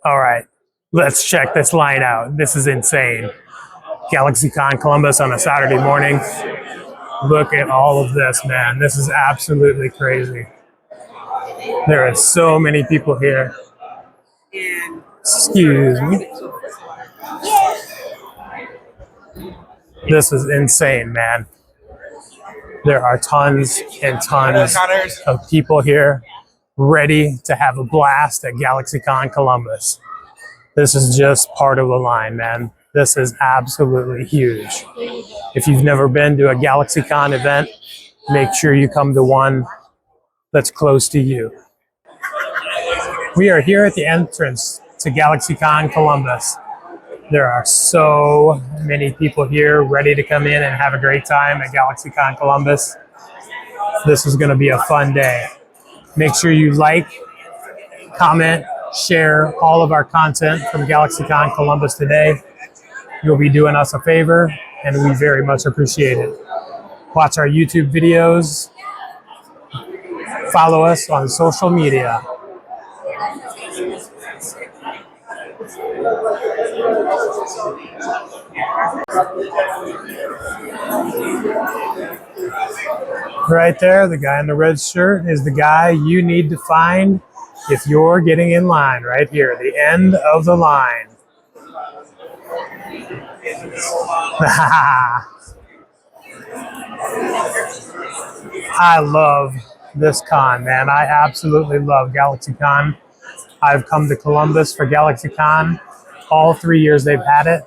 All right, let's check this line out. This is insane. GalaxyCon Columbus on a Saturday morning. Look at all of this, man. This is absolutely crazy. There are so many people here. Excuse me. This is insane, man. There are tons and tons of people here ready to have a blast at GalaxyCon Columbus. This is just part of the line, man. This is absolutely huge. If you've never been to a GalaxyCon event, make sure you come to one that's close to you. We are here at the entrance to GalaxyCon Columbus. There are so many people here ready to come in and have a great time at GalaxyCon Columbus. This is going to be a fun day. Make sure you like, comment, share all of our content from GalaxyCon Columbus today. You'll be doing us a favor, and we very much appreciate it. Watch our YouTube videos. Follow us on social media. Right there, the guy in the red shirt is the guy you need to find if you're getting in line right here, the end of the line. I love this con, man. I absolutely love GalaxyCon. I've come to Columbus for GalaxyCon all 3 years they've had it,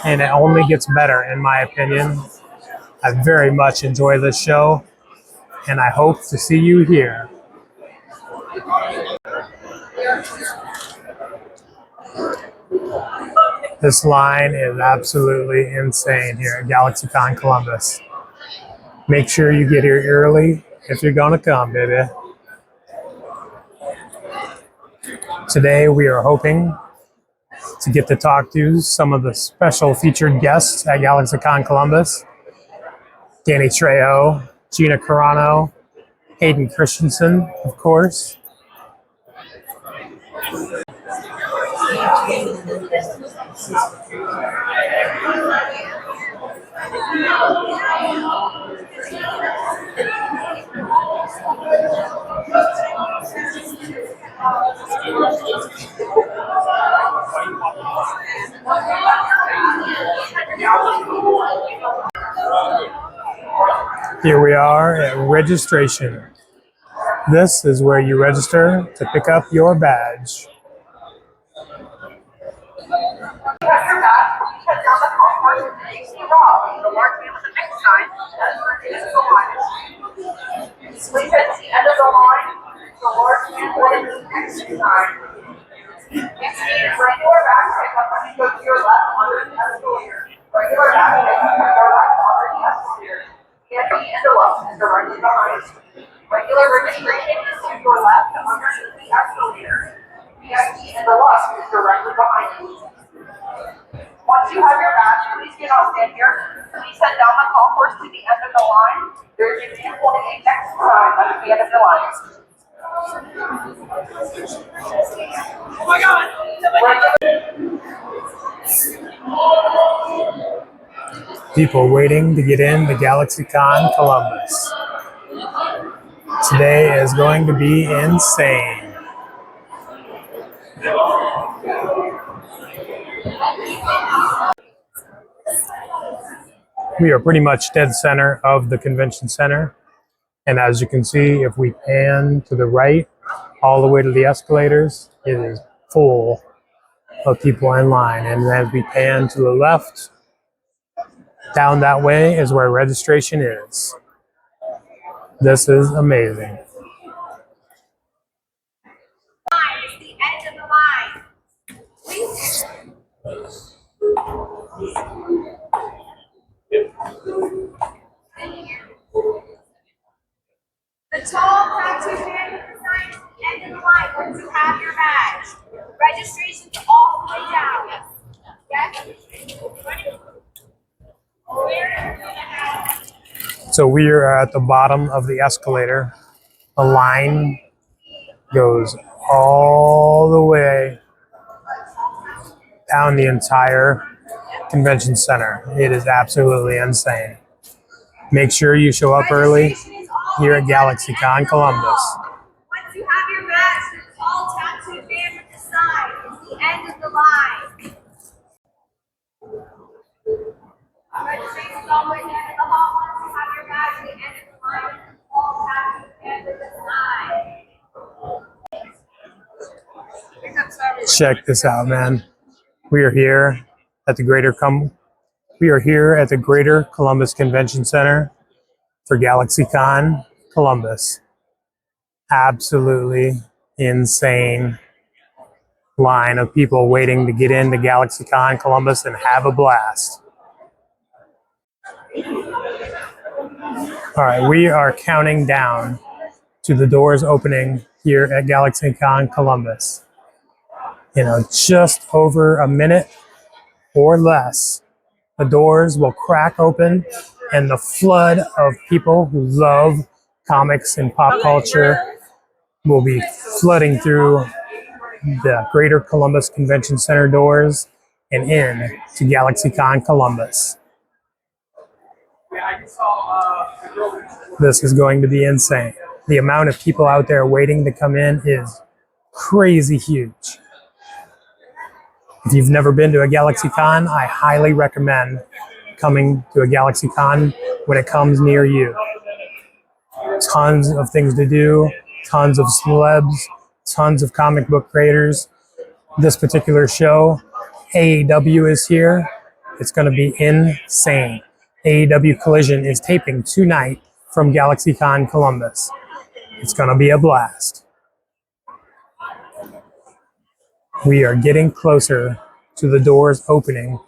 and it only gets better in my opinion. I very much enjoy this show, and I hope to see you here. This line is absolutely insane here at GalaxyCon Columbus. Make sure you get here early if you're gonna come, baby. Today we are hoping to get to talk to some of the special featured guests at GalaxyCon Columbus. Danny Trejo, Gina Carano, Hayden Christensen, of course. Here we are at registration. This is where you register to pick up your badge. Please at the end of the line, the Lord translated the next time. If needed, regular back pickup when you go to your left under the escalator. Regular back pickup to your left under the escalator. VIP and deluxe is directly behind. Regular registration is to your left underneath the escalator. VIP and deluxe is directly behind you. Once you have your badge, please get off stand here. Please head down the concourse to the end of the line. There's a viewpoint next time at the end of the line. Oh my God! People waiting to get in the GalaxyCon Columbus. Today is going to be insane. We are pretty much dead center of the convention center. And as you can see, if we pan to the right, all the way to the escalators, it is full of people in line. And as we pan to the left, down that way is where registration is. This is amazing. It's the end of the line. Please. The tall tattoo man with the sign at the end of the line once you have your badge. Registration's all the way down. Yes? So we are at the bottom of the escalator. The line goes all the way down the entire convention center. It is absolutely insane. Make sure you show up early here at GalaxyCon Columbus. Once you have your badge, the tall tattoo man with the sign is the end of the line. Registration's all the way down in the hall. Once you have your badge, the end of the line is the tall tattoo man with the sign. Check this out, man. We are here at the Greater Columbus Convention Center for GalaxyCon Columbus. Absolutely insane line of people waiting to get into GalaxyCon Columbus and have a blast. All right, we are counting down to the doors opening here at GalaxyCon Columbus. You know, just over a minute or less, the doors will crack open and the flood of people who love comics and pop culture will be flooding through the Greater Columbus Convention Center doors and in to GalaxyCon Columbus. This is going to be insane. The amount of people out there waiting to come in is crazy huge. If you've never been to a GalaxyCon, I highly recommend coming to a GalaxyCon when it comes near you. Tons of things to do, tons of celebs, tons of comic book creators. This particular show, AEW is here. It's going to be insane. AEW Collision is taping tonight from GalaxyCon Columbus. It's going to be a blast. We are getting closer to the doors opening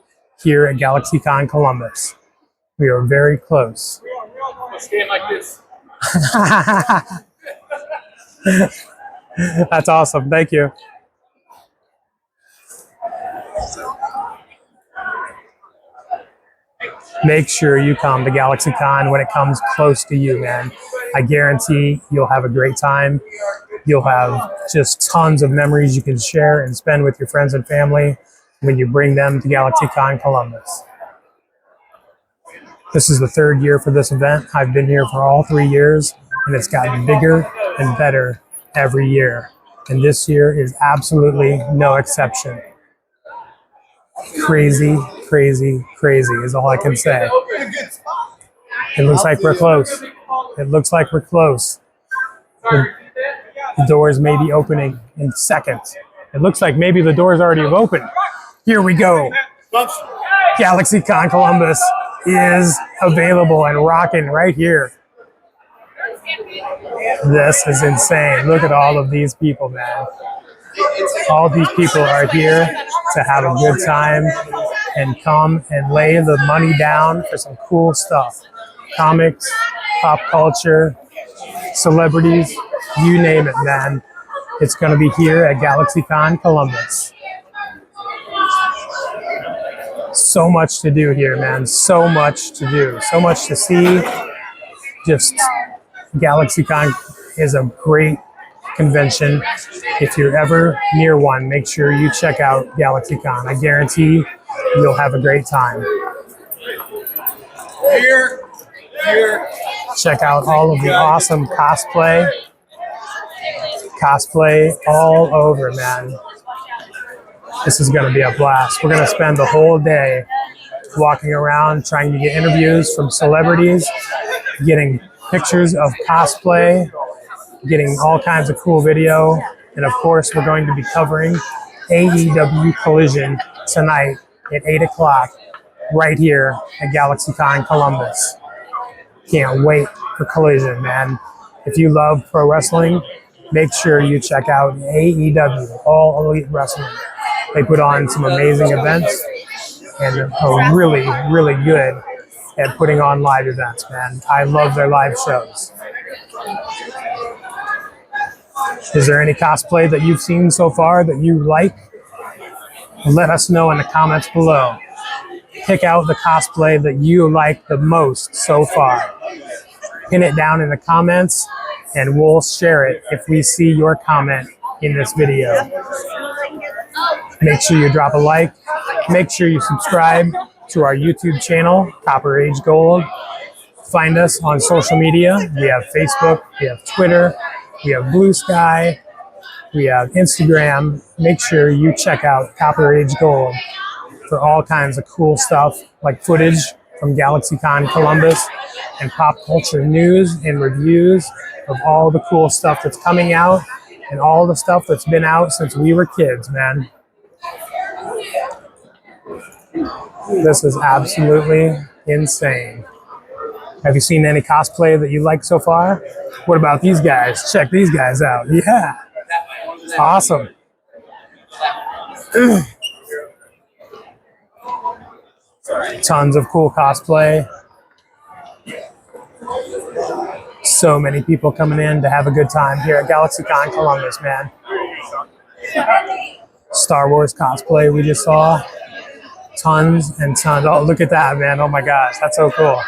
here at GalaxyCon Columbus. We are very close. Stand like this. That's awesome. Thank you. Make sure you come to GalaxyCon when it comes close to you, man. I guarantee you'll have a great time. You'll have just tons of memories you can share and spend with your friends and family when you bring them to GalaxyCon Columbus. This is the third year for this event. I've been here for all 3 years, and it's gotten bigger and better every year. And this year is absolutely no exception. Crazy, crazy, crazy is all I can say. It looks like we're close. It looks like we're close. The doors may be opening in seconds. It looks like maybe the doors already have opened. Here we go. GalaxyCon Columbus is available and rocking right here. This is insane. Look at all of these people, man. All these people are here to have a good time and come and lay the money down for some cool stuff. Comics, pop culture, celebrities, you name it, man. It's going to be here at GalaxyCon Columbus. So much to do here, man. So much to do. So much to see. Just GalaxyCon is a great convention. If you're ever near one, make sure you check out GalaxyCon. I guarantee you'll have a great time. Here. Check out all of the awesome cosplay. Cosplay all over, man. This is going to be a blast. We're going to spend the whole day walking around trying to get interviews from celebrities, getting pictures of cosplay, getting all kinds of cool video. And of course, we're going to be covering AEW Collision tonight at 8 o'clock right here at GalaxyCon Columbus. Can't wait for Collision, man. If you love pro wrestling, make sure you check out AEW, All Elite Wrestling. They put on some amazing events and are really, really good at putting on live events, man. I love their live shows. Is there any cosplay that you've seen so far that you like? Let us know in the comments below. Pick out the cosplay that you like the most so far. Pin it down in the comments and we'll share it if we see your comment in this video. Make sure you drop a like Make sure you subscribe to our YouTube channel, Copper Age Gold. Find us on social media. We have Facebook, we have Twitter, we have Blue Sky, we have Instagram. Make sure you check out Copper Age Gold for all kinds of cool stuff like footage from GalaxyCon Columbus and pop culture news and reviews of all the cool stuff that's coming out and all the stuff that's been out since we were kids, man. This is absolutely insane. Have you seen any cosplay that you like so far? What about these guys? Check these guys out. Yeah. Awesome. Tons of cool cosplay. So many people coming in to have a good time here at GalaxyCon Columbus, man. Star Wars cosplay we just saw. Tons and tons. Oh, look at that, man. Oh my gosh, that's so cool.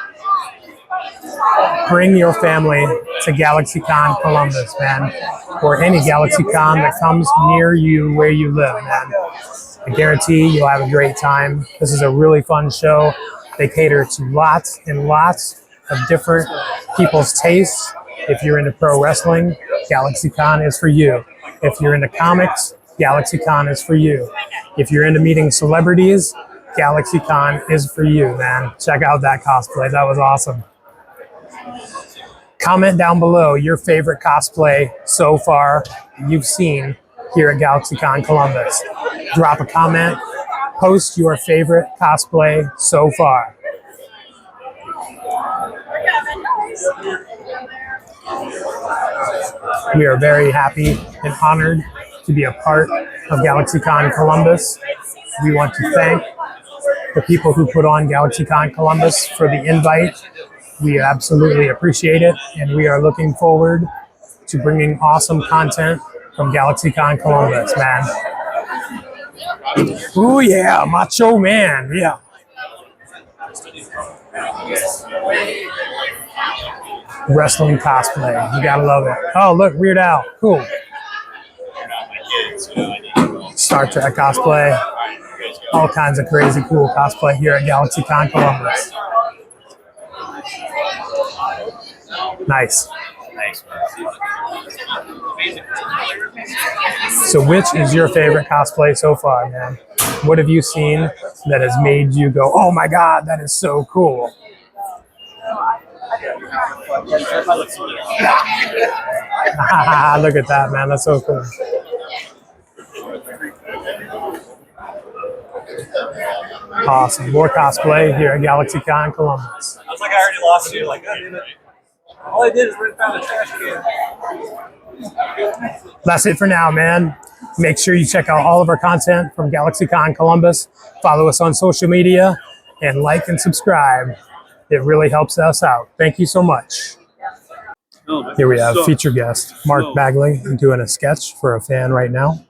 Bring your family to GalaxyCon Columbus, man. Or any GalaxyCon that comes near you where you live, man. I guarantee you'll have a great time. This is a really fun show. They cater to lots and lots of different people's tastes. If you're into pro wrestling, GalaxyCon is for you. If you're into comics, GalaxyCon is for you. If you're into meeting celebrities, GalaxyCon is for you, man. Check out that cosplay. That was awesome. Comment down below your favorite cosplay so far you've seen here at GalaxyCon Columbus. Drop a comment. Post your favorite cosplay so far. We are very happy and honored to be a part of GalaxyCon Columbus. We want to thank the people who put on GalaxyCon Columbus for the invite. We absolutely appreciate it, and we are looking forward to bringing awesome content from GalaxyCon Columbus, man. Oh yeah, Macho Man, yeah. Wrestling cosplay, you gotta love it. Oh look, Weird Al, cool. Star Trek cosplay, all kinds of crazy cool cosplay here at GalaxyCon Columbus. Nice. So which is your favorite cosplay so far, man? What have you seen that has made you go, oh my God, that is so cool? Look at that, man. That's so cool. Awesome. More cosplay here at GalaxyCon Columbus. I was like, I already lost you. Like, all I did is run down the trash can. That's it for now, man. Make sure you check out all of our content from GalaxyCon Columbus. Follow us on social media and like and subscribe. It really helps us out. Thank you so much. Here we have feature guest Mark Bagley doing a sketch for a fan right now.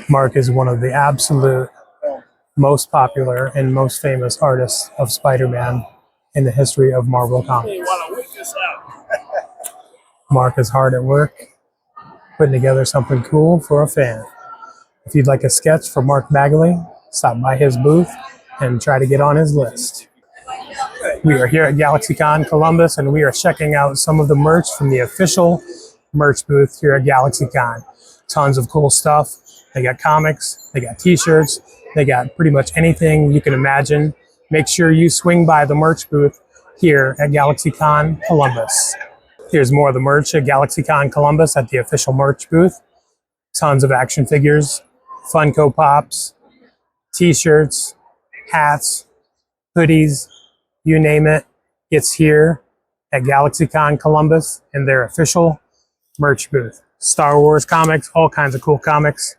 Mark is one of the absolute most popular and most famous artists of Spider-Man in the history of Marvel Comics. Mark is hard at work, putting together something cool for a fan. If you'd like a sketch for Mark Bagley, stop by his booth and try to get on his list. We are here at GalaxyCon Columbus, and we are checking out some of the merch from the official merch booth here at GalaxyCon. Tons of cool stuff. They got comics, they got t-shirts, they got pretty much anything you can imagine. Make sure you swing by the merch booth here at GalaxyCon Columbus. Here's more of the merch at GalaxyCon Columbus at the official merch booth. Tons of action figures, Funko Pops, t-shirts, hats, hoodies, you name it. It's here at GalaxyCon Columbus in their official merch booth. Star Wars comics, all kinds of cool comics.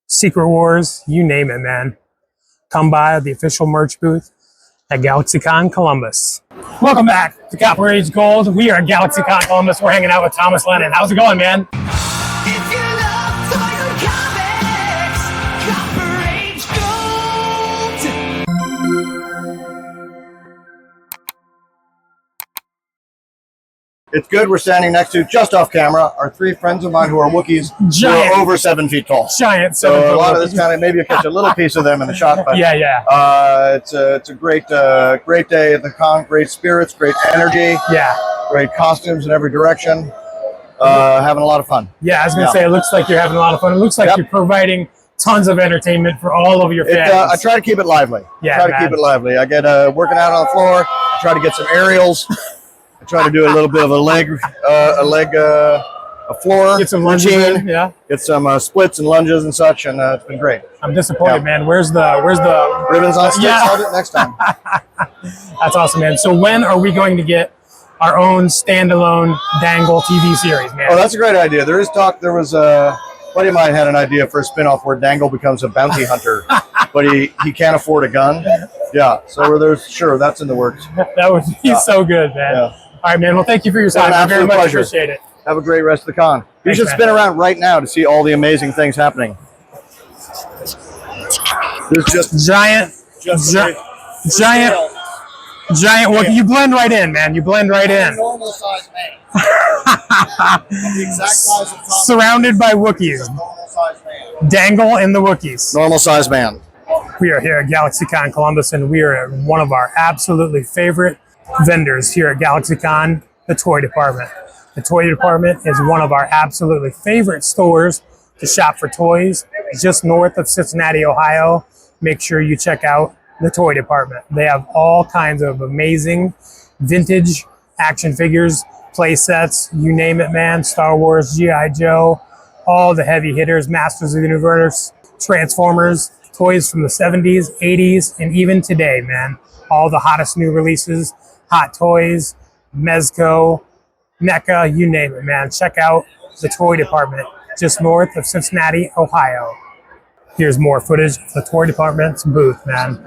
Secret Wars, you name it, man. Come by the official merch booth at GalaxyCon Columbus. Welcome back to Copper Age Gold. We are at GalaxyCon Columbus. We're hanging out with Thomas Lennon. How's it going, man? If you love toy comics, Copper Age Gold. It's good. We're standing next to, just off camera, are 3 friends of mine who are Wookiees who are over 7 feet tall. Giant. So a lot of this kind of, maybe you'll catch a little piece of them in the shot. But, it's a great great day at the con. Great spirits, great energy. Yeah. Great costumes in every direction. Having a lot of fun. Yeah, I was going to say, it looks like you're having a lot of fun. It looks like you're providing tons of entertainment for all of your fans. I try to keep it lively. Yeah, try to keep it lively. I get working out on the floor. I try to get some aerials. I try to do a little bit of a floor. Get some lunges in, Get some splits and lunges and such, and it's been great. I'm disappointed, man. Where's the ribbons on sticks? I'll do it next time. That's awesome, man. So when are we going to get our own standalone Dangle TV series, man? Oh, that's a great idea. There is talk. There was a buddy of mine had an idea for a spinoff where Dangle becomes a bounty hunter, but he can't afford a gun. Yeah, so there's that's in the works. That would be so good, man. Yeah. All right, man. Well, thank you for your time. I very much appreciate it. Have a great rest of the con. You should spin around right now to see all the amazing things happening. There's just giant. Well, you blend right in, man. You blend right in. Normal size man. The exact size of Tom. Surrounded by Wookiees. Normal size man. Dangle and the Wookiees. Normal size man. We are here at GalaxyCon Columbus, and we are at one of our absolutely favorite vendors here at GalaxyCon, the toy department. The toy department is one of our absolutely favorite stores to shop for toys, just north of Cincinnati, Ohio. Make sure you check out the toy department. They have all kinds of amazing vintage action figures, play sets, you name it, man. Star Wars, G.I. Joe, all the heavy hitters, Masters of the Universe, Transformers, toys from the 70s, 80s, and even today, man. All the hottest new releases, Hot Toys, Mezco, NECA, you name it, man. Check out the toy department just north of Cincinnati, Ohio. Here's more footage of the toy department's booth, man.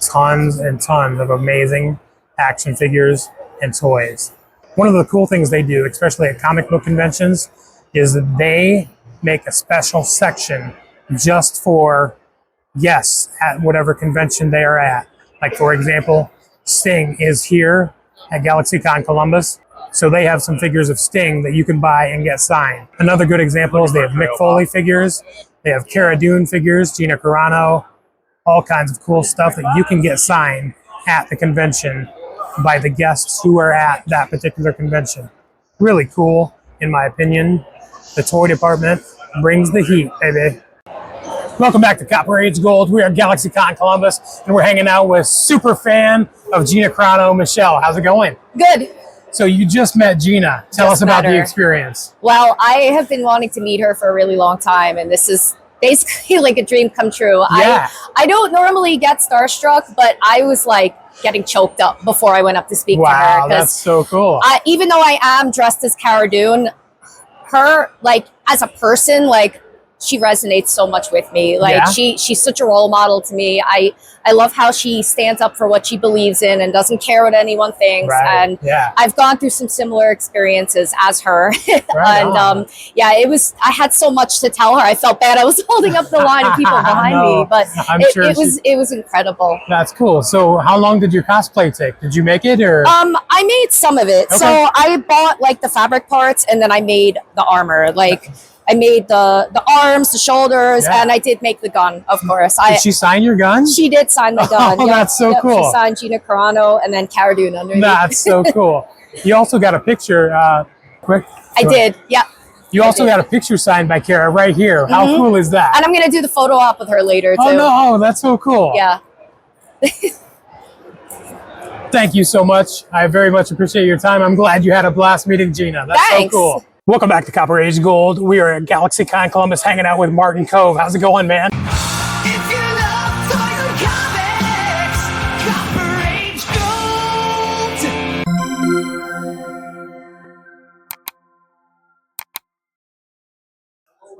Tons and tons of amazing action figures and toys. One of the cool things they do, especially at comic book conventions, is that they make a special section just for guests at whatever convention they are at. Like, for example, Sting is here at GalaxyCon Columbus. So they have some figures of Sting that you can buy and get signed. Another good example is they have Mick Foley figures. They have Cara Dune figures, Gina Carano, all kinds of cool stuff that you can get signed at the convention by the guests who are at that particular convention. Really cool, in my opinion. The toy department brings the heat, baby. Welcome back to Copper Age Gold. We are at GalaxyCon Columbus, and we're hanging out with super fan of Gina Carano, Michelle. How's it going? Good. So you just met Gina. Tell us about the experience. Well, I have been wanting to meet her for a really long time, and this is basically like a dream come true. Yeah. I don't normally get starstruck, but I was like getting choked up before I went up to speak to her. Wow, that's so cool. Even though I am dressed as Cara Dune, her, like, as a person, like, she resonates so much with me. Like, she's such a role model to me. I love how she stands up for what she believes in and doesn't care what anyone thinks. Right. And I've gone through some similar experiences as her. And I had so much to tell her. I felt bad. I was holding up the line of people behind me, but it was incredible. That's cool. So how long did your cosplay take? Did you make it, or? I made some of it. Okay. So I bought like the fabric parts, and then I made the armor. Like, I made the arms, the shoulders, and I did make the gun, of course. Did she sign your gun? She did sign my gun. Oh, that's so cool. She signed Gina Carano and then Cara Dune underneath. That's so cool. You also got a picture. Quick. I did, yeah. You also got a picture signed by Cara right here. How cool is that? And I'm going to do the photo op with her later, too. Oh, no. That's so cool. Yeah. Thank you so much. I very much appreciate your time. I'm glad you had a blast meeting Gina. That's Thanks. So cool. Welcome back to Copper Age Gold. We are at GalaxyCon Columbus hanging out with Martin Cove. How's it going, man? If you love toy or comics, Copper Age Gold.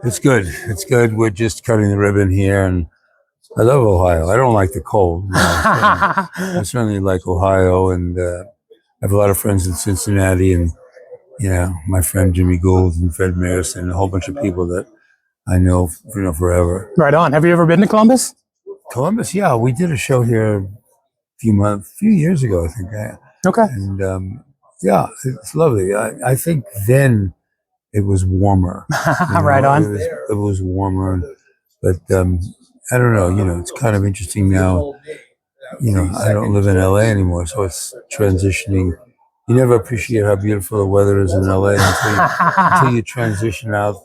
It's good. It's good. We're just cutting the ribbon here, and I love Ohio. I don't like the cold. No, I certainly like Ohio, and I have a lot of friends in Cincinnati, and my friend Jimmy Gould and Fred Maris and a whole bunch of people that I know, forever. Right on. Have you ever been to Columbus? Columbus, yeah. We did a show here a few years ago, I think. Okay. And Yeah, it's lovely. I think then it was warmer. Right on. It was warmer, but I don't know. It's kind of interesting now. I don't live in LA anymore, so it's transitioning. You never appreciate how beautiful the weather is in LA until you transition out,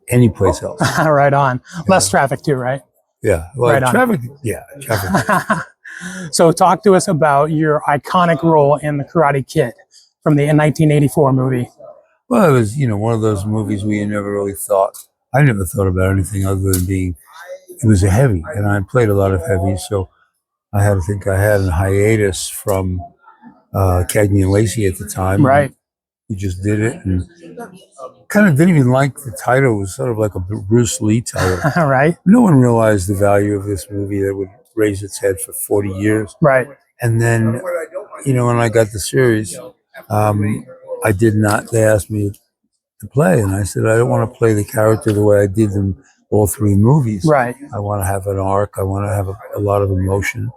any place else. Right on. Less traffic too, right? Yeah. Well, Right on. traffic. Yeah, traffic. So talk to us about your iconic role in The Karate Kid from the 1984 movie. Well, it was, one of those movies where you never really thought. I never thought about anything other than it was a heavy, and I played a lot of heavies, so I had a hiatus from Cagney and Lacey at the time. Right. We just did it, and kind of didn't even like the title. It was sort of like a Bruce Lee title. Right. No one realized the value of this movie that would raise its head for 40 years. Right. And then, when I got the series, I did not. They asked me to play, and I said I don't want to play the character the way I did them all 3 movies. Right. I want to have an arc. I want to have a lot of emotion.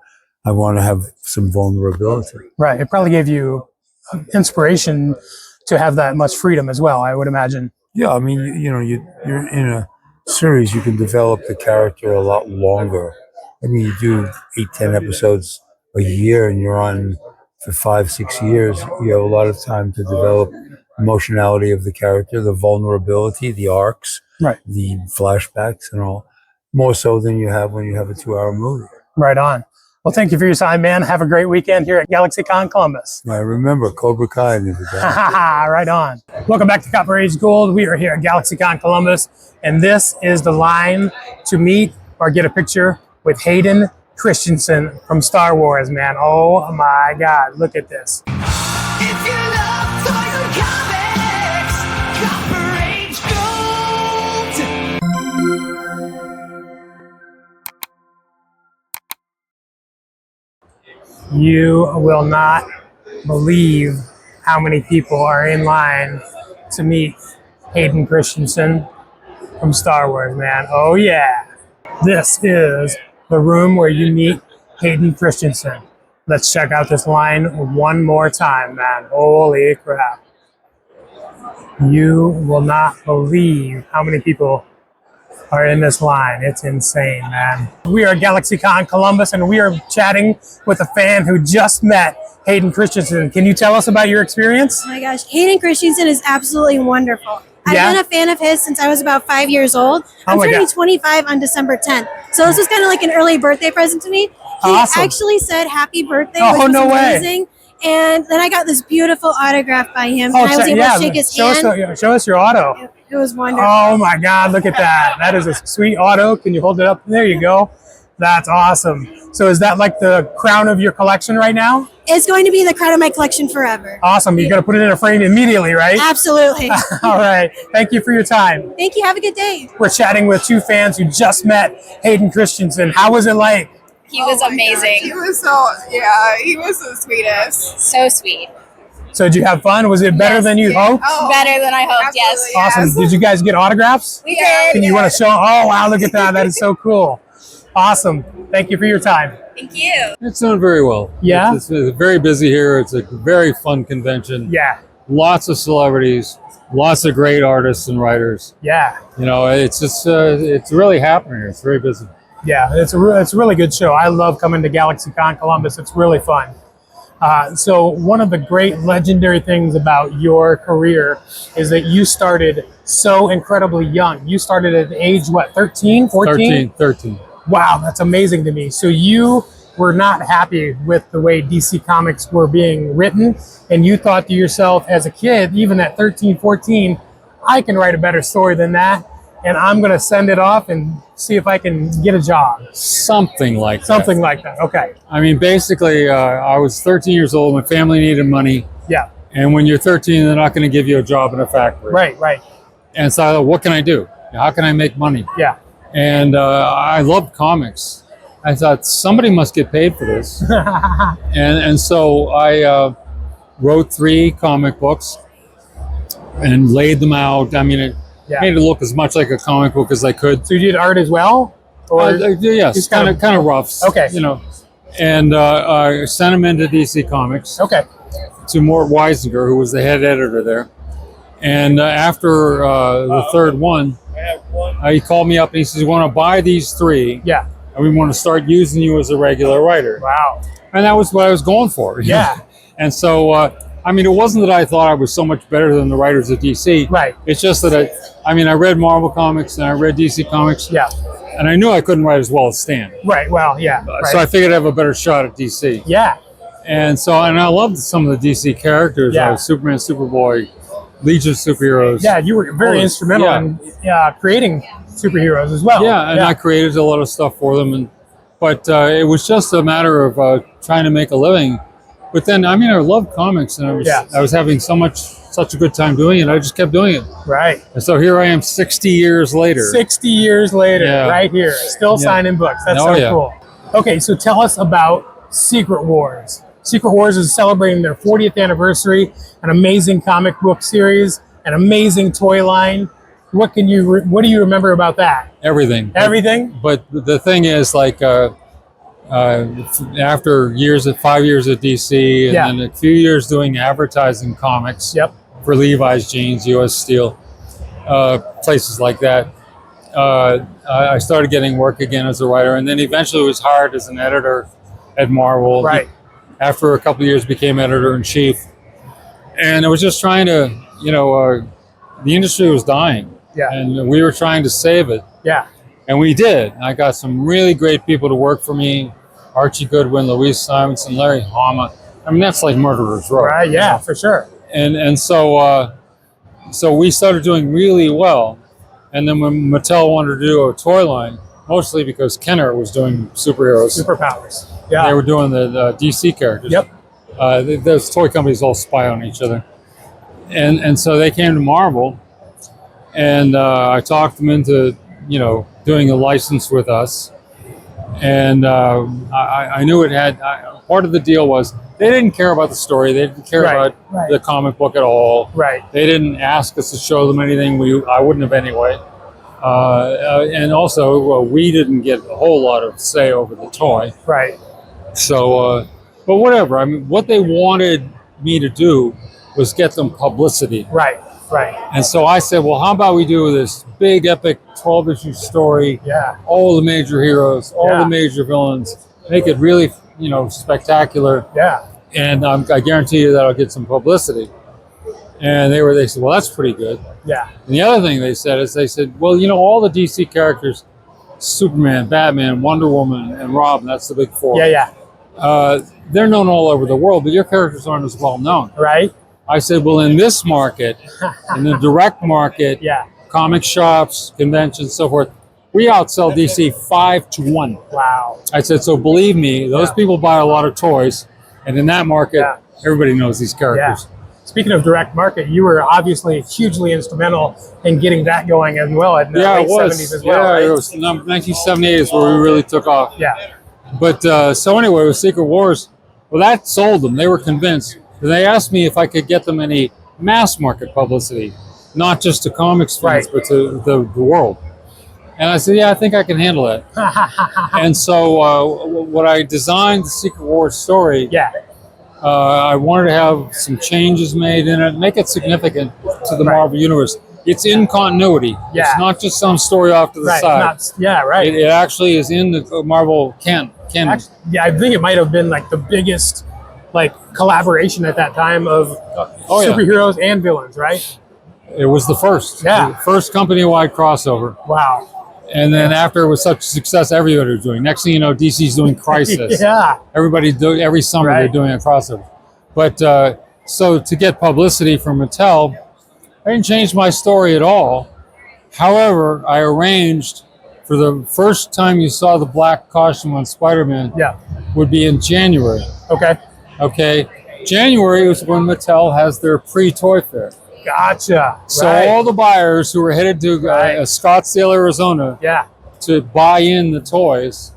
I want to have some vulnerability. Right. It probably gave you inspiration to have that much freedom as well, I would imagine. Yeah, I mean, you're in a series, you can develop the character a lot longer. I mean, you do 8-10 episodes a year, and you're on for 5-6 years. You have a lot of time to develop emotionality of the character, the vulnerability, the arcs, right, the flashbacks, and all. More so than you have when you have a 2-hour movie. Right on. Well, thank you for your time, man. Have a great weekend here at GalaxyCon Columbus. I remember Cobra Kai never died. Right on. Welcome back to Copper Age Gold. We are here at GalaxyCon Columbus, and this is the line to meet or get a picture with Hayden Christensen from Star Wars, man. Oh my God, look at this. If you love toy comics, Copper Age Gold. You will not believe how many people are in line to meet Hayden Christensen from Star Wars, man. Oh yeah. This is the room where you meet Hayden Christensen. Let's check out this line one more time, man. Holy crap. You will not believe how many people are in this line. It's insane, man. We are at GalaxyCon Columbus, and we are chatting with a fan who just met Hayden Christensen. Can you tell us about your experience? Oh my gosh, Hayden Christensen is absolutely wonderful. I've been a fan of his since I was about 5 years old. I'm turning 25 on December 10th. So this was kind of like an early birthday present to me. He actually said happy birthday, which was amazing. And then I got this beautiful autograph by him, and I was able to shake his hand. Show us your auto. It was wonderful. Oh my God, look at that. That is a sweet auto. Can you hold it up? There you go. That's awesome. So is that like the crown of your collection right now? It's going to be the crown of my collection forever. Awesome. You're going to put it in a frame immediately, right? Absolutely. All right. Thank you for your time. Thank you. Have a good day. We're chatting with 2 fans who just met Hayden Christensen. How was it like? He was amazing. He was he was the sweetest. So sweet. So did you have fun? Was it better than you hoped? Oh, Better than I hoped, yes. Awesome. Did you guys get autographs? We did. Can you want to show? Oh, wow. Look at that. That is so cool. Awesome. Thank you for your time. Thank you. It's done very well. Yeah? It's very busy here. It's a very fun convention. Yeah. Lots of celebrities, lots of great artists and writers. Yeah. It's just, it's really happening here. It's very busy. Yeah, it's a really good show. I love coming to GalaxyCon Columbus. It's really fun. So one of the great legendary things about your career is that you started so incredibly young. You started at age, what, 13, 14? 13. Wow, that's amazing to me. So you were not happy with the way DC Comics were being written, and you thought to yourself as a kid, even at 13, 14, I can write a better story than that, and I'm going to send it off and see if I can get a job. Something like that. Something like that, okay. I mean, basically, I was 13 years old. My family needed money. Yeah. And when you're 13, they're not going to give you a job in a factory. Right, right. And so I thought, what can I do? How can I make money? Yeah. And I loved comics. I thought somebody must get paid for this. and so I wrote 3 comic books and laid them out. I mean, it made it look as much like a comic book as I could. So you did art as well? Or yes, kind of roughs. Okay. And I sent them into DC Comics. Okay. to Mort Weisinger, who was the head editor there. And after the third one, he called me up and he says, "We want to buy these 3. Yeah. And we want to start using you as a regular writer." Wow. And that was what I was going for. Yeah. And so, I mean, it wasn't that I thought I was so much better than the writers at DC. Right. It's just that I read Marvel comics and I read DC comics. Yeah. And I knew I couldn't write as well as Stan. Right. Well, yeah. Right. So I figured I'd have a better shot at DC. Yeah. And so, and I loved some of the DC characters. Yeah. Superman, Superboy, Legion of Superheroes. Yeah, you were very instrumental in creating superheroes as well. Yeah, and I created a lot of stuff for them. But it was just a matter of trying to make a living. But then, I loved comics, and I was having such a good time doing it. I just kept doing it. Right. And so here I am 60 years later. 60 years later, right here, still signing books. That's cool. Okay, so tell us about Secret Wars. Secret Wars is celebrating their 40th anniversary, an amazing comic book series, an amazing toy line. What do you remember about that? Everything. Everything? But the thing is, like, after 5 years at DC and then a few years doing advertising comics for Levi's Jeans, US Steel, places like that, I started getting work again as a writer, and then eventually was hired as an editor at Marvel. Right. After a couple of years, became editor-in-chief. And I was just trying to, the industry was dying. Yeah. And we were trying to save it. Yeah. And we did. I got some really great people to work for me. Archie Goodwin, Louise Simonson, Larry Hama. That's like Murderer's Row. Right, yeah, for sure. And so we started doing really well. And then when Mattel wanted to do a toy line, mostly because Kenner was doing superpowers. Yeah. They were doing the DC characters. Yep. Those toy companies all spy on each other. And so they came to Marvel, and I talked them into, doing a license with us. And I knew it had, part of the deal was they didn't care about the story. They didn't care about the comic book at all. Right. They didn't ask us to show them anything. I wouldn't have anyway. And also, we didn't get a whole lot of say over the toy. Right. So, but whatever. What they wanted me to do was get them publicity. Right. Right. And so I said, well, how about we do this big, epic 12-issue story? Yeah. All the major heroes, all the major villains. Make it really, spectacular. Yeah. And I guarantee you that I'll get some publicity. And they said, well, that's pretty good. Yeah. And the other thing they said is, well, all the DC characters, Superman, Batman, Wonder Woman, and Robin, that's the big 4. Yeah, yeah. They're known all over the world, but your characters aren't as well known. Right. I said, well, in this market, in the direct market, comic shops, conventions, so forth, we outsell DC 5-1. Wow. I said, so believe me, those people buy a lot of toys, and in that market, everybody knows these characters. Yeah. Speaking of direct market, you were obviously hugely instrumental in getting that going as well in the late 70s as well. Yeah, right? it was 1978 is where we really took off. Yeah. But so anyway, with Secret Wars, well, that sold them. They were convinced. They asked me if I could get them any mass market publicity, not just to comics fans, but to the world. And I said, yeah, I think I can handle that. And so when I designed the Secret Wars story, I wanted to have some changes made in it, make it significant to the Marvel Universe. It's in continuity. Yeah. It's not just some story off to the side. It actually is in the Marvel canon. Actually, I think it might have been like the biggest collaboration at that time of superheroes and villains, right? It was the first. Yeah. The first company-wide crossover. Wow. And then after it was such a success, everybody was doing. Next thing you know, DC's doing Crisis. Every summer they're doing a crossover. But so to get publicity from Mattel, I didn't change my story at all. However, I arranged for the first time you saw the black costume on Spider-Man would be in January. Okay. January is when Mattel has their pre-toy fair. Gotcha. So all the buyers who were headed to Scottsdale, Arizona to buy in the toys,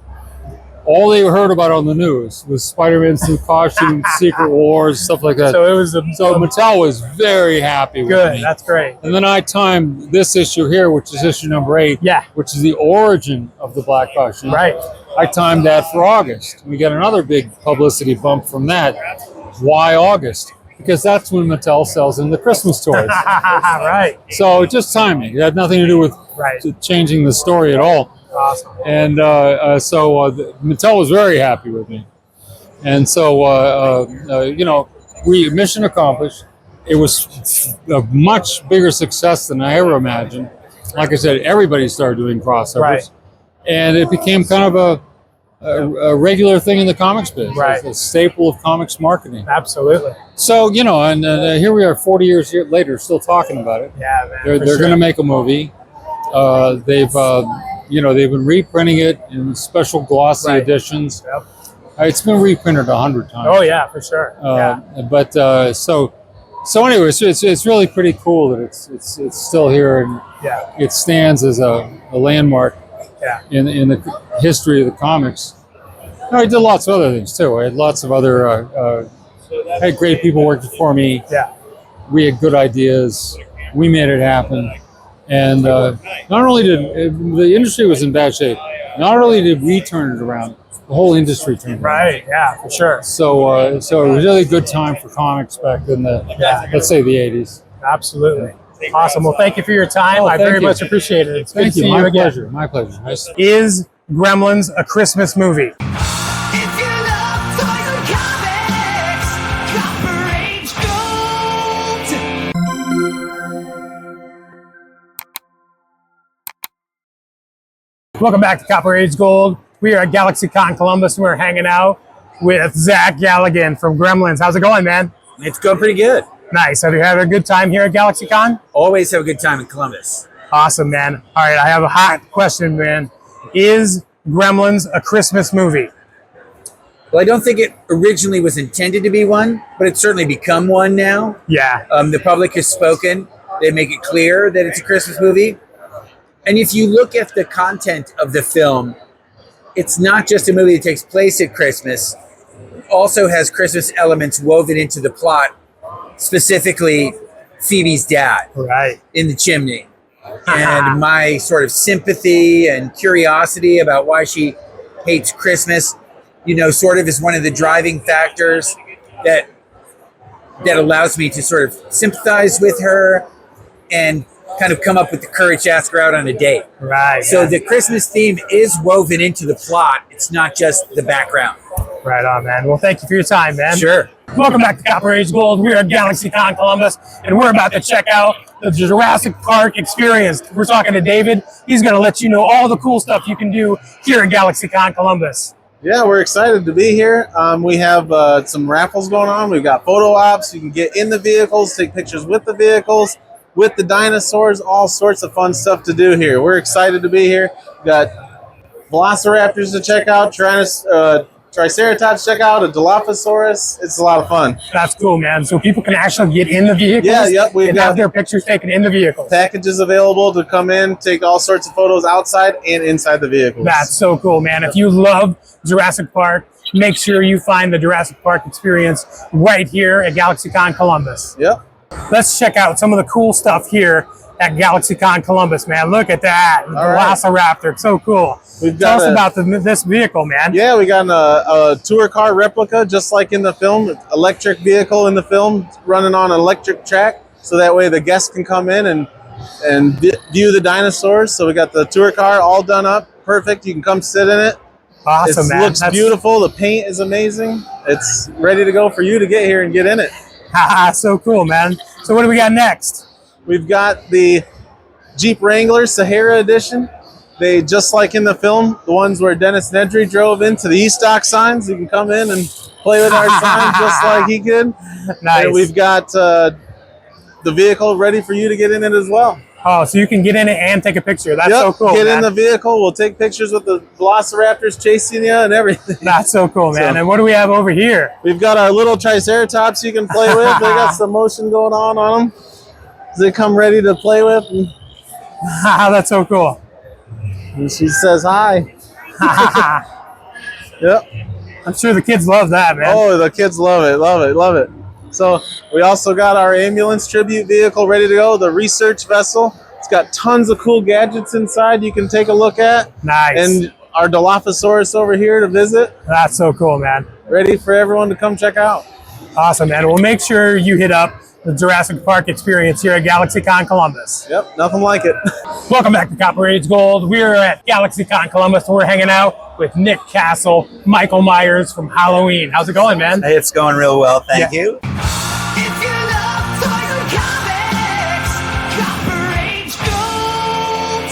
all they heard about on the news was Spider-Man's new costume, Secret Wars, stuff like that. So it was so Mattel was very happy with me. That's great. And then I timed this issue here, which is issue number 8, which is the origin of the black costume. Right. I timed that for August. We got another big publicity bump from that. Why August? Because that's when Mattel sells in the Christmas toys. Right. So just timing. It had nothing to do with changing the story at all. Awesome. And Mattel was very happy with me. And so, mission accomplished. It was a much bigger success than I ever imagined. Like I said, everybody started doing crossovers. Right. And it became kind of a regular thing in the comics biz. Right. It's a staple of comics marketing. Absolutely. So, and here we are 40 years later still talking about it. Yeah, man. They're going to make a movie. They've been reprinting it in special glossy editions. Yep. It's been reprinted 100 times. Oh yeah, for sure. So anyway, it's really pretty cool that it's still here, and it stands as a landmark in the history of the comics. I did lots of other things too. I had lots of other. I had great people working for me. Yeah. We had good ideas. We made it happen, and not only did the industry was in bad shape, not only did we turn it around, the whole industry turned around. Right. Yeah, for sure. So it was a really good time for comics back in the let's say the 80s. Absolutely. Awesome. Well, thank you for your time. I very much appreciate it. It's good to see you My again. pleasure. My pleasure. Nice. Is Gremlins a Christmas movie? If you love toys and comics, Copper Age Gold. Welcome back to Copper Age Gold. We are at GalaxyCon Columbus and we're hanging out with Zach Galligan from Gremlins. How's it going, man? It's going pretty good. Nice. Have you had a good time here at GalaxyCon? Always have a good time in Columbus. Awesome, man. All right, I have a hot question, man. Is Gremlins a Christmas movie? Well, I don't think it originally was intended to be one, but it's certainly become one now. Yeah. The public has spoken. They make it clear that it's a Christmas movie. And if you look at the content of the film, it's not just a movie that takes place at Christmas. It also has Christmas elements woven into the plot, specifically Phoebe's dad in the chimney. And my sort of sympathy and curiosity about why she hates Christmas, sort of is one of the driving factors that allows me to sort of sympathize with her and kind of come up with the courage to ask her out on a date. Right. So the Christmas theme is woven into the plot. It's not just the background. Right on, man. Well, thank you for your time, man. Sure. Welcome back to Copper Age Gold. We're at GalaxyCon Columbus, and we're about to check out the Jurassic Park experience. We're talking to David. He's going to let you know all the cool stuff you can do here at GalaxyCon Columbus. Yeah, we're excited to be here. We have some raffles going on. We've got photo ops. You can get in the vehicles, take pictures with the vehicles, with the dinosaurs, all sorts of fun stuff to do here. We're excited to be here. We've got velociraptors to check out, Triceratops check out, a Dilophosaurus. It's a lot of fun. That's cool, man. So people can actually get in the vehicles we've and got have their pictures taken in the vehicles. Packages available to come in, take all sorts of photos outside and inside the vehicles. That's so cool, man. If you love Jurassic Park, make sure you find the Jurassic Park experience right here at GalaxyCon Columbus. Yep. Let's check out some of the cool stuff here at GalaxyCon Columbus, man. Look at that. The Velociraptor. It's so cool. Tell us about this vehicle, man. Yeah, we got a tour car replica, just like in the film. Electric vehicle in the film, running on an electric track. So that way the guests can come in and view the dinosaurs. So we got the tour car all done up. Perfect. You can come sit in it. Awesome, man. It looks beautiful. The paint is amazing. It's ready to go for you to get here and get in it. So cool, man. So what do we got next? We've got the Jeep Wrangler Sahara Edition. They, just like in the film, the ones where Dennis Nedry drove into the E-Stock signs. You can come in and play with our signs just like he could. Nice. And we've got the vehicle ready for you to get in it as well. Oh, so you can get in it and take a picture. That's so cool, Get man. in the vehicle. We'll take pictures with the Velociraptors chasing you and everything. That's so cool, man. And what do we have over here? We've got our little Triceratops you can play with. They got some motion going on them. They come ready to play with. That's so cool. And she says hi. Yep. I'm sure the kids love that, man. Oh, the kids love it, love it, love it. So we also got our ambulance tribute vehicle ready to go, the research vessel. It's got tons of cool gadgets inside you can take a look at. Nice. And our Dilophosaurus over here to visit. That's so cool, man. Ready for everyone to come check out. Awesome, man. We'll make sure you hit up the Jurassic Park experience here at GalaxyCon Columbus. Yep, nothing like it. Welcome back to Copper Age Gold. We're at GalaxyCon Columbus. We're hanging out with Nick Castle, Michael Myers from Halloween. How's it going, man? Hey, it's going real well. Thank you. If you love toys and comics, Copper Age Gold.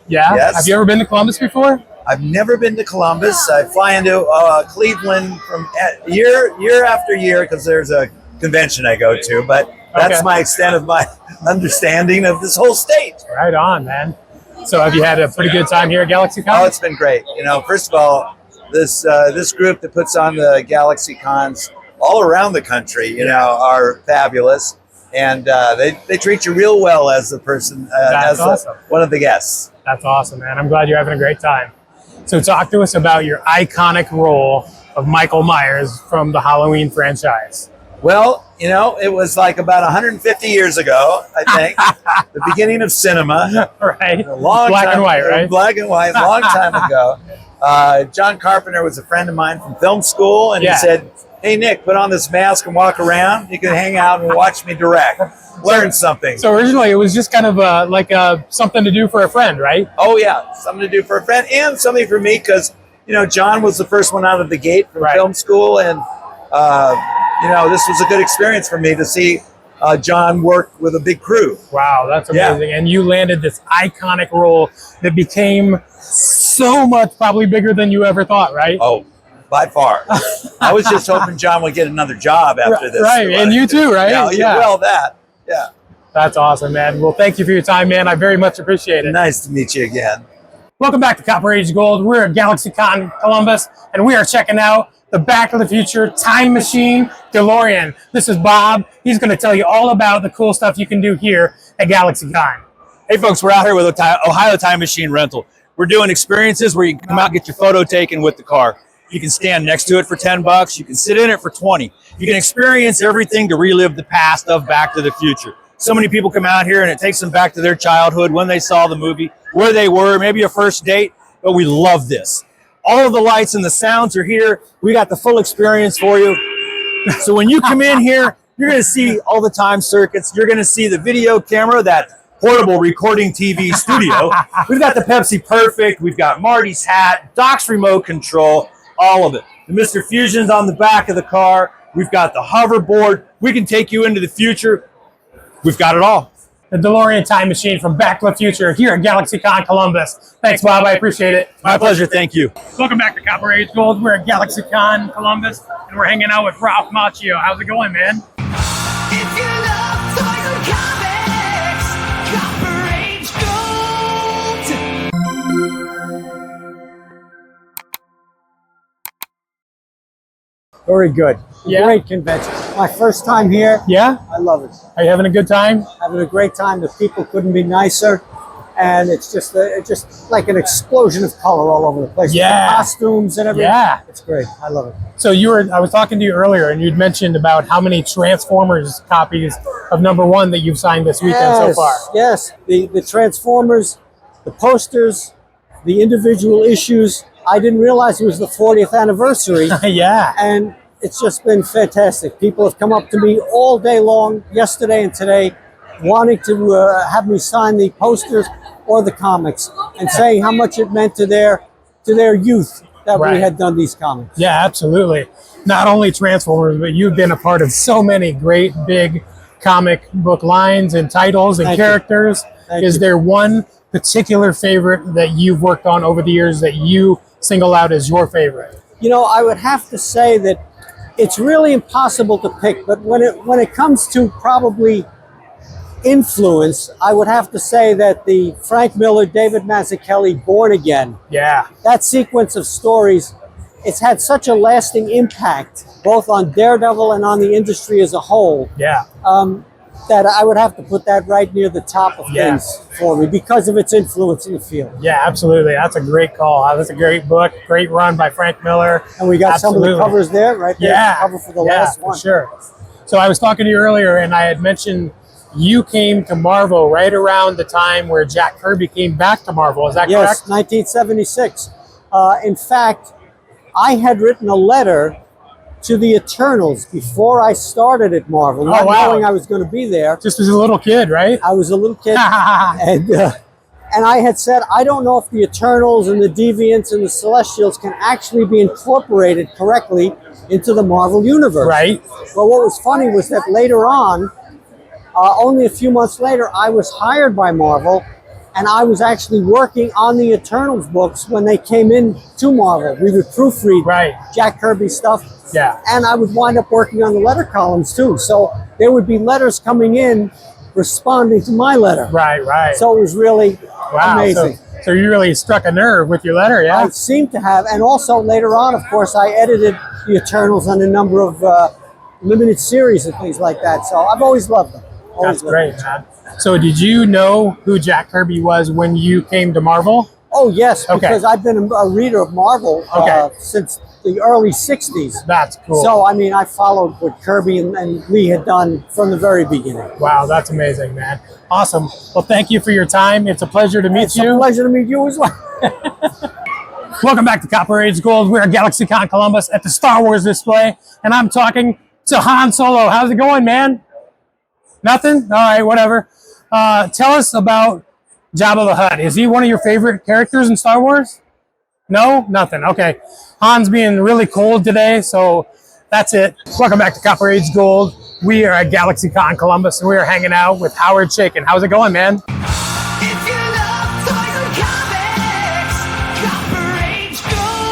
Yeah? Yes. Have you ever been to Columbus before? I've never been to Columbus. I fly into Cleveland from year after year because there's a convention I go to, but that's my extent of my understanding of this whole state. Right on, man. So have you had a pretty good time here at GalaxyCon? Oh, it's been great. You know, first of all, this group that puts on the GalaxyCons all around the country, you know, are fabulous. And they treat you real well as the person, as awesome. One of the guests. That's awesome, man. I'm glad you're having a great time. So talk to us about your iconic role of Michael Myers from the Halloween franchise. Well, you know, it was like about 150 years ago, I think, the beginning of cinema. Right. A long Black time, and white, right? Black and white, long time ago. John Carpenter was a friend of mine from film school, and he said, "Hey, Nick, put on this mask and walk around. You can hang out and watch me direct. Learn something." So originally it was just kind of like something to do for a friend, right? Oh, yeah. Something to do for a friend and something for me because, you know, John was the first one out of the gate from film school. And, you know, this was a good experience for me to see John work with a big crew. Wow, that's amazing. Yeah. And you landed this iconic role that became so much probably bigger than you ever thought, right? Oh, by far. I was just hoping John would get another job after this. Right, and you too, right? Yeah. Well, yeah. That's awesome, man. Well, thank you for your time, man. I very much appreciate it. Nice to meet you again. Welcome back to Copper Age Gold. We're at GalaxyCon Columbus, and we are checking out the Back to the Future Time Machine DeLorean. This is Bob. He's going to tell you all about the cool stuff you can do here at GalaxyCon. Hey, folks, we're out here with Ohio Time Machine Rental. We're doing experiences where you can come out and get your photo taken with the car. You can stand next to it for $10. You can sit in it for $20. You can experience everything to relive the past of Back to the Future. So many people come out here and it takes them back to their childhood, when they saw the movie, where they were, maybe a first date, but we love this. All of the lights and the sounds are here. We got the full experience for you. So when you come in here, you're going to see all the time circuits. You're going to see the video camera, that portable recording TV studio. We've got the Pepsi Perfect. We've got Marty's hat, Doc's remote control, all of it. The Mr. Fusion's on the back of the car. We've got the hoverboard. We can take you into the future. We've got it all. The DeLorean Time Machine from Back to the Future here at GalaxyCon Columbus. Thanks, Bob. I appreciate it. My pleasure. Thank you. Welcome back to Copper Age Gold. We're at GalaxyCon Columbus, and we're hanging out with Ralph Macchio. How's it going, man? If you love toys and comics, Copper Age Gold. Very good. Yeah. Great convention. My first time here. Yeah? I love it. Are you having a good time? Having a great time. The people couldn't be nicer. And it's just like an explosion of color all over the place. Yeah. The costumes and everything. Yeah. It's great. I love it. So I was talking to you earlier, and you'd mentioned about how many Transformers copies of #1 that you've signed this weekend so far. Yes. The Transformers, the posters, the individual issues. I didn't realize it was the 40th anniversary. Yeah. And it's just been fantastic. People have come up to me all day long, yesterday and today, wanting to have me sign the posters or the comics, and saying how much it meant to their youth that we had done these comics. Yeah, absolutely. Not only Transformers, but you've been a part of so many great big comic book lines and titles and characters. Is there one particular favorite that you've worked on over the years that you single out as your favorite? You know, I would have to say that it's really impossible to pick, but when it comes to probably influence, I would have to say that the Frank Miller, David Mazzucchelli, Born Again. Yeah. That sequence of stories, it's had such a lasting impact, both on Daredevil and on the industry as a whole. Yeah. That I would have to put that right near the top of things for me because of its influence in the field. Yeah, absolutely. That's a great call. That's a great book. Great run by Frank Miller. And we got some of the covers there, right there. Yeah. The cover for the last one. For sure. So I was talking to you earlier, and I had mentioned you came to Marvel right around the time where Jack Kirby came back to Marvel. Is that correct? Yes, 1976. In fact, I had written a letter to the Eternals before I started at Marvel, not knowing I was going to be there. Just as a little kid, right? I was a little kid, and I had said, I don't know if the Eternals and the Deviants and the Celestials can actually be incorporated correctly into the Marvel Universe. Right. But what was funny was that later on, only a few months later, I was hired by Marvel, and I was actually working on the Eternals books when they came in to Marvel. We would proofread Jack Kirby stuff. Yeah. And I would wind up working on the letter columns too. So there would be letters coming in responding to my letter. Right. So it was really amazing. So you really struck a nerve with your letter, yeah? I seem to have. And also later on, of course, I edited the Eternals on a number of limited series and things like that. So I've always loved them. That's great, man. So did you know who Jack Kirby was when you came to Marvel? Oh, yes, because I've been a reader of Marvel since the early 60s. That's cool. So, I mean, I followed what Kirby and Lee had done from the very beginning. Wow, that's amazing, man. Awesome. Well, thank you for your time. It's a pleasure to meet you. It's a pleasure to meet you as well. Welcome back to Copper Age Gold. We're at GalaxyCon Columbus at the Star Wars display, and I'm talking to Han Solo. How's it going, man? Nothing? All right, whatever. Tell us about Jabba the Hutt. Is he one of your favorite characters in Star Wars? No? Nothing. Okay. Han's being really cold today, so that's it. Welcome back to Copper Age Gold. We are at GalaxyCon Columbus, and we are hanging out with Howard Chaykin. How's it going, man? If you love toys and comics, Copper Age Gold.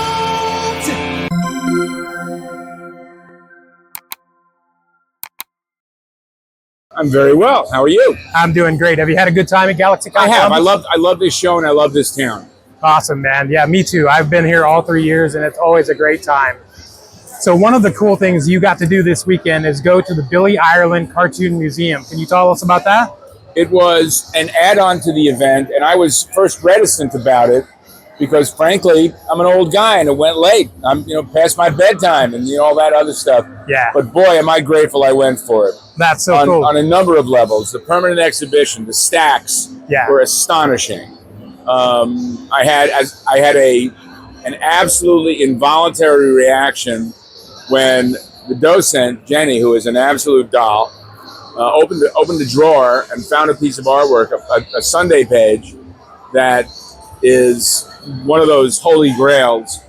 I'm very well. How are you? I'm doing great. Have you had a good time at GalaxyCon? I have. Columbus? I love this show and I love this town. Awesome, man. Yeah, me too. I've been here all 3 years and it's always a great time. So one of the cool things you got to do this weekend is go to the Billy Ireland Cartoon Museum. Can you tell us about that? It was an add-on to the event, and I was first reticent about it because, frankly, I'm an old guy and it went late. I'm, past my bedtime and all that other stuff. Yeah. But boy, am I grateful I went for it. That's so cool. On a number of levels. The permanent exhibition, the stacks were astonishing. I had an absolutely involuntary reaction when the docent, Jenny, who is an absolute doll, opened the drawer and found a piece of artwork, a Sunday page that is one of those holy grails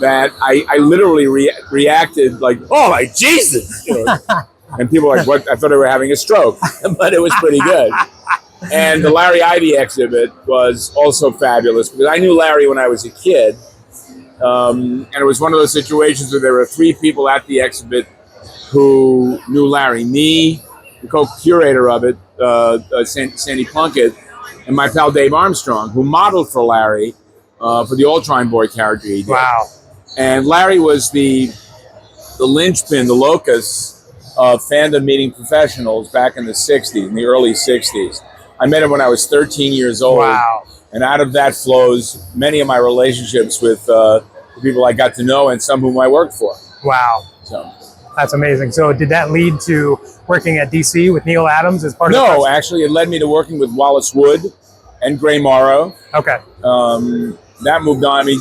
that I literally reacted like, oh my Jesus! And people were like, what? I thought they were having a stroke, but it was pretty good. And the Larry Ivy exhibit was also fabulous because I knew Larry when I was a kid. And it was one of those situations where there were 3 people at the exhibit who knew Larry. Me, the co-curator of it, Sandy Plunkett, and my pal Dave Armstrong, who modeled for Larry for the Ultron Boy character he did. Wow. And Larry was the linchpin, the locus of fandom meeting professionals back in the 60s, in the early 60s. I met him when I was 13 years old. Wow. And out of that flows many of my relationships with the people I got to know and some whom I worked for. Wow. So that's amazing. So did that lead to working at DC with Neil Adams as part of the No, actually, it led me to working with Wallace Wood and Gray Morrow. Okay. That moved on. I mean,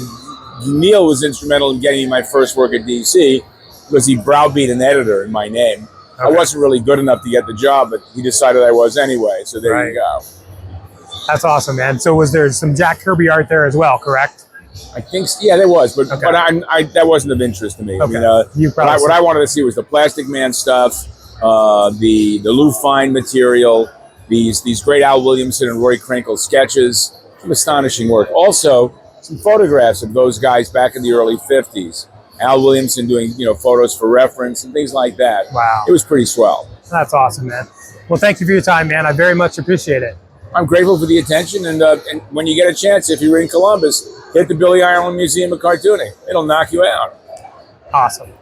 Neil was instrumental in getting me my first work at DC because he browbeat an editor in my name. Okay. I wasn't really good enough to get the job, but he decided I was anyway. So there you go. That's awesome, man. So was there some Jack Kirby art there as well, correct? I think, yeah, there was, but that wasn't of interest to me. Okay. I mean, what I wanted to see was the Plastic Man stuff, the Lou Fine material, these great Al Williamson and Roy Krinkle sketches, some astonishing work. Also, some photographs of those guys back in the early 50s. Al Williamson doing, photos for reference and things like that. Wow. It was pretty swell. That's awesome, man. Well, thank you for your time, man. I very much appreciate it. I'm grateful for the attention, and when you get a chance, if you're in Columbus, hit the Billy Ireland Museum of Cartooning. It'll knock you out. Awesome.